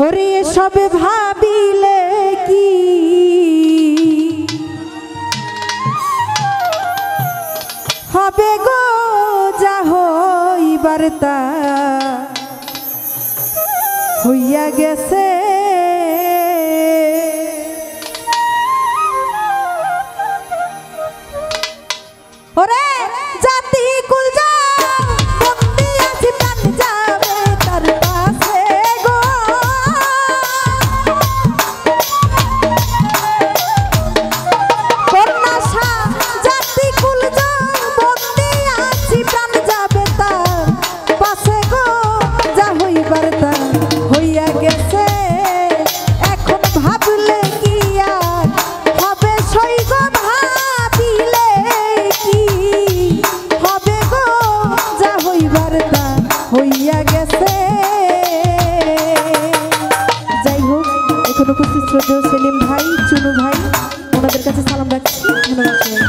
ওরে সব ভাবিলে কি হবে গো যা হইবার তা হইয়া গেছে। ওরে জাতি কুল যা বন্দি আছি প্রাণ যাবে তার পাশে গো। কন্যাসা জাতি কুল যা বন্দি আছি প্রাণ যাবে তার পাশে গো যা হইবার তা হইয়া গেছে। এখন ভাবলে কি আর হবে সই গো ভাবিলে কি হবে গো যা হইবার তা হইয়া গেছে। যাই হোক এখন উপস্থিত শ্রদ্ধেয় সেলিম ভাই চুনু ভাই ওনাদের কাছে সালাম রাখছি। ধন্যবাদ সবাই।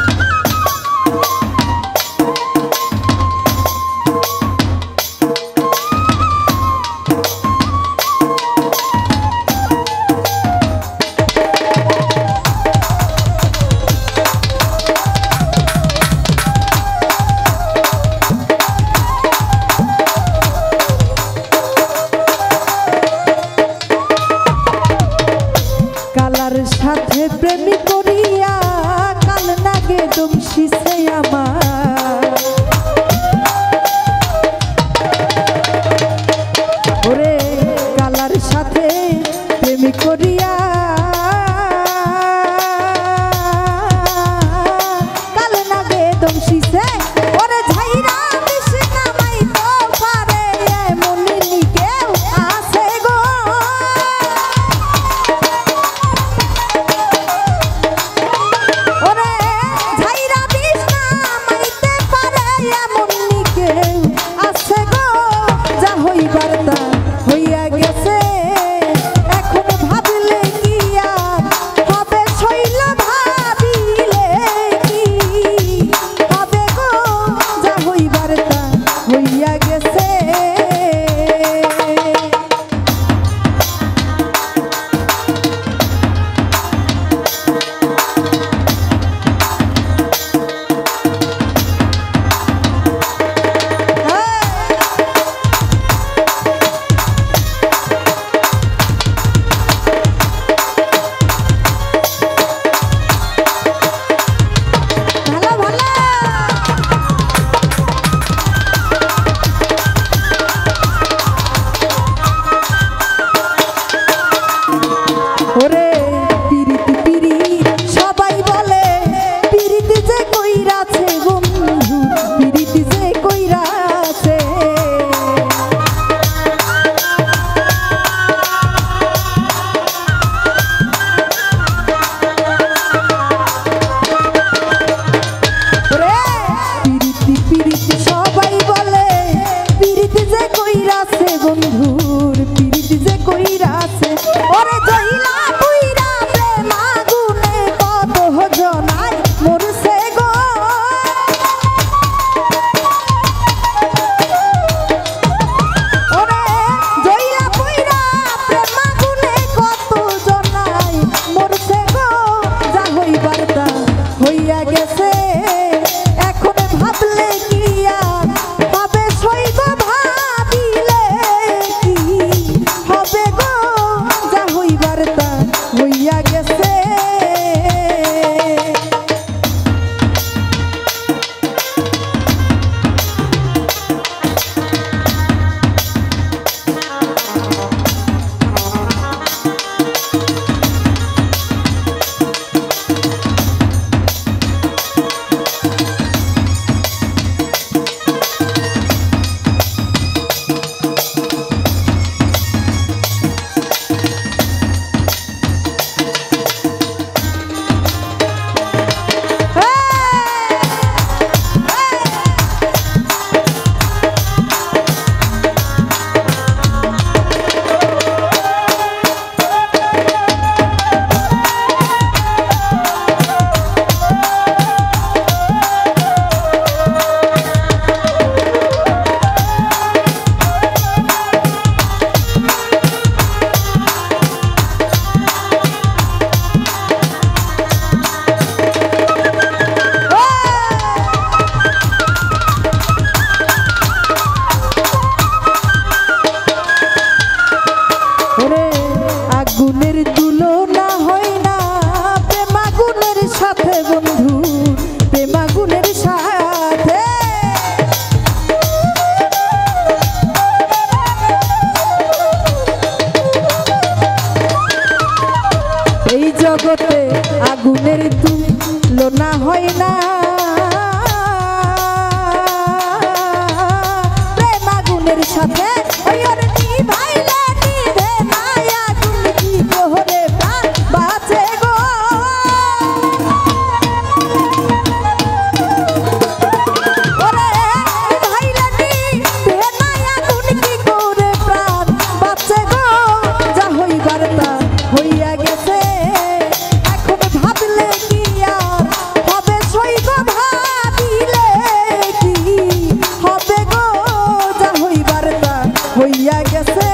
কালার সাথে প্রেম করিয়া কাল নাগে দমশিছে আমার। ওরে কালার সাথে প্রেম করিয়া কাল নাগে দমশিছে। ওরে ঝাইরা বেশি নামাই তো পারে এমন কেউ আছে গো। হইয়া গেছে এখন ভাবলে আগুনের তুলনা হয় না প্রেম আগুনের সাথে বন্ধু, প্রেম আগুনের সাথে। এই জগতে আগুনের তুলনা হয় না প্রেম আগুনের সাথে। ওই ওরে নিভাইলে নিভে না আগুন কি করে প্রাণ বাঁচে গো। ওরে নিভাইলে নিভে না আগুন কি করে প্রাণ বাঁচে গো। যা হইবার তা হইয়া গেছে, এখন ভাবলে কি আর হবে সইব, ভাবিলে কি হবে গো। যা হইবার তা হইয়া গেছে।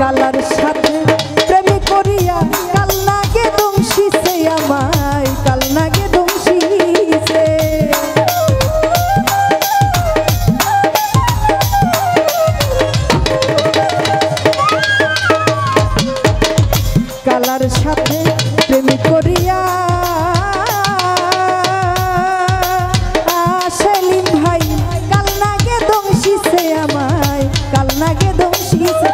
কালার সাথে প্রেম করিয়া কাল নাগে দংশিছে আমায়, কাল নাগে দংশিছে। কালার সাথে প্রেম করিয়া সেলিম ভাই কাল নাগে দংশিছে আমায়, কাল নাগে দংশিছে।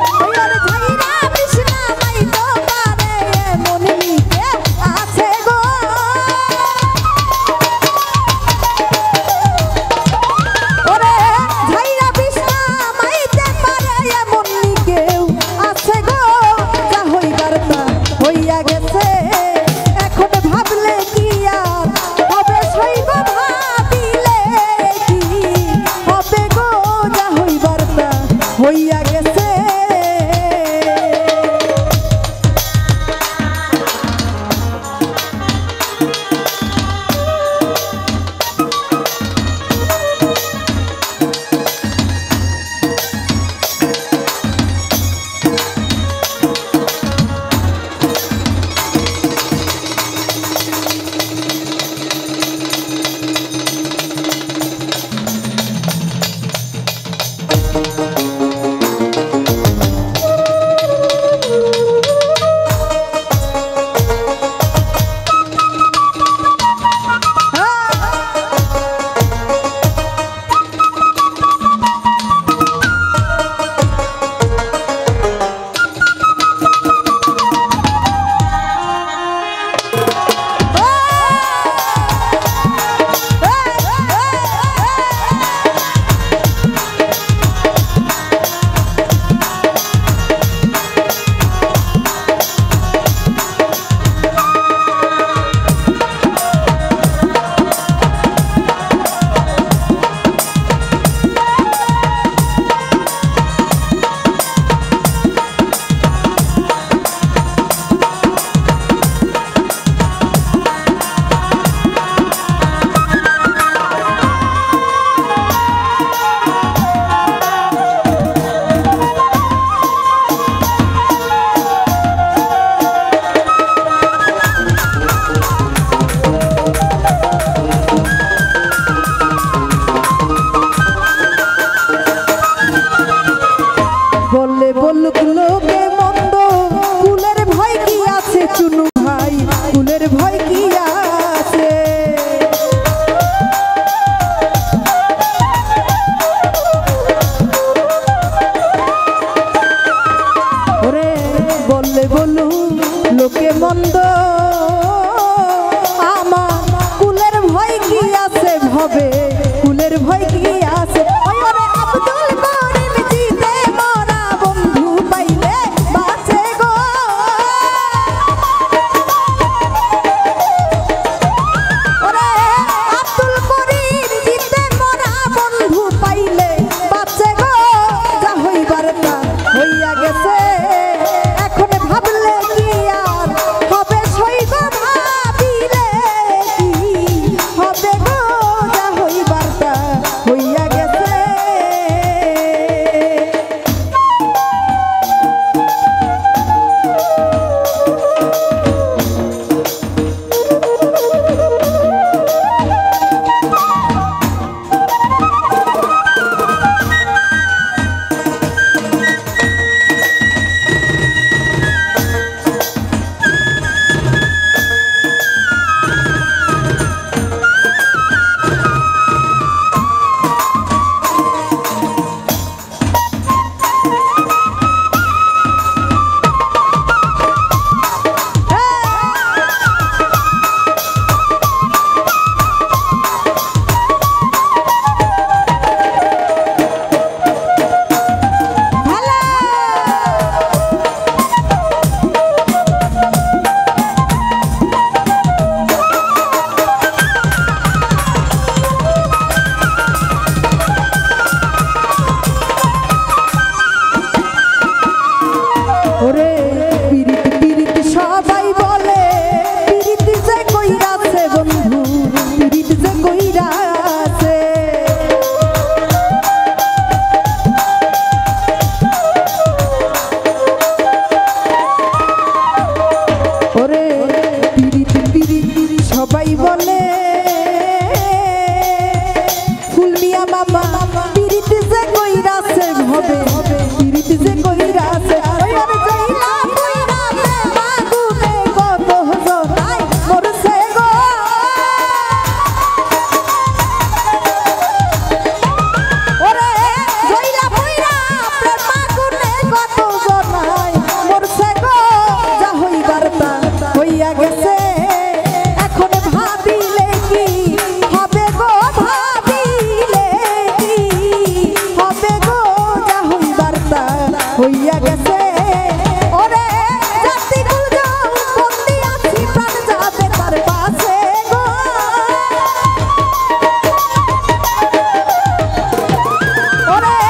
হইয়া গেছে। বলুক লোকে মন্দ, কুলের ভয় কি আছে চুনু ভাই, কুলের ভয় কি আছে। ওরে বললে বলু লোকে মন্দ আমার কুলের ভয় কি আছে ভবে কুলের ভয় কি আছে ওই ওরে আব্দুল করিম জিতে মরা বন্ধু পাইলে বাঁচে গো ওরে আব্দুল করিম জিতে মরা বন্ধু পাইলে বাঁচে গো যা হইবার তা হইয়া গেছে এখন ভাবলে কি আর হবে সইব ভাবিলে কি হবে গো যা হইবার তা হইয়া গেছে হইয়া গেছে ওরে জাতি গুলো বন্দি আছি প্রাণ যাবে তার পাশে গো ওরে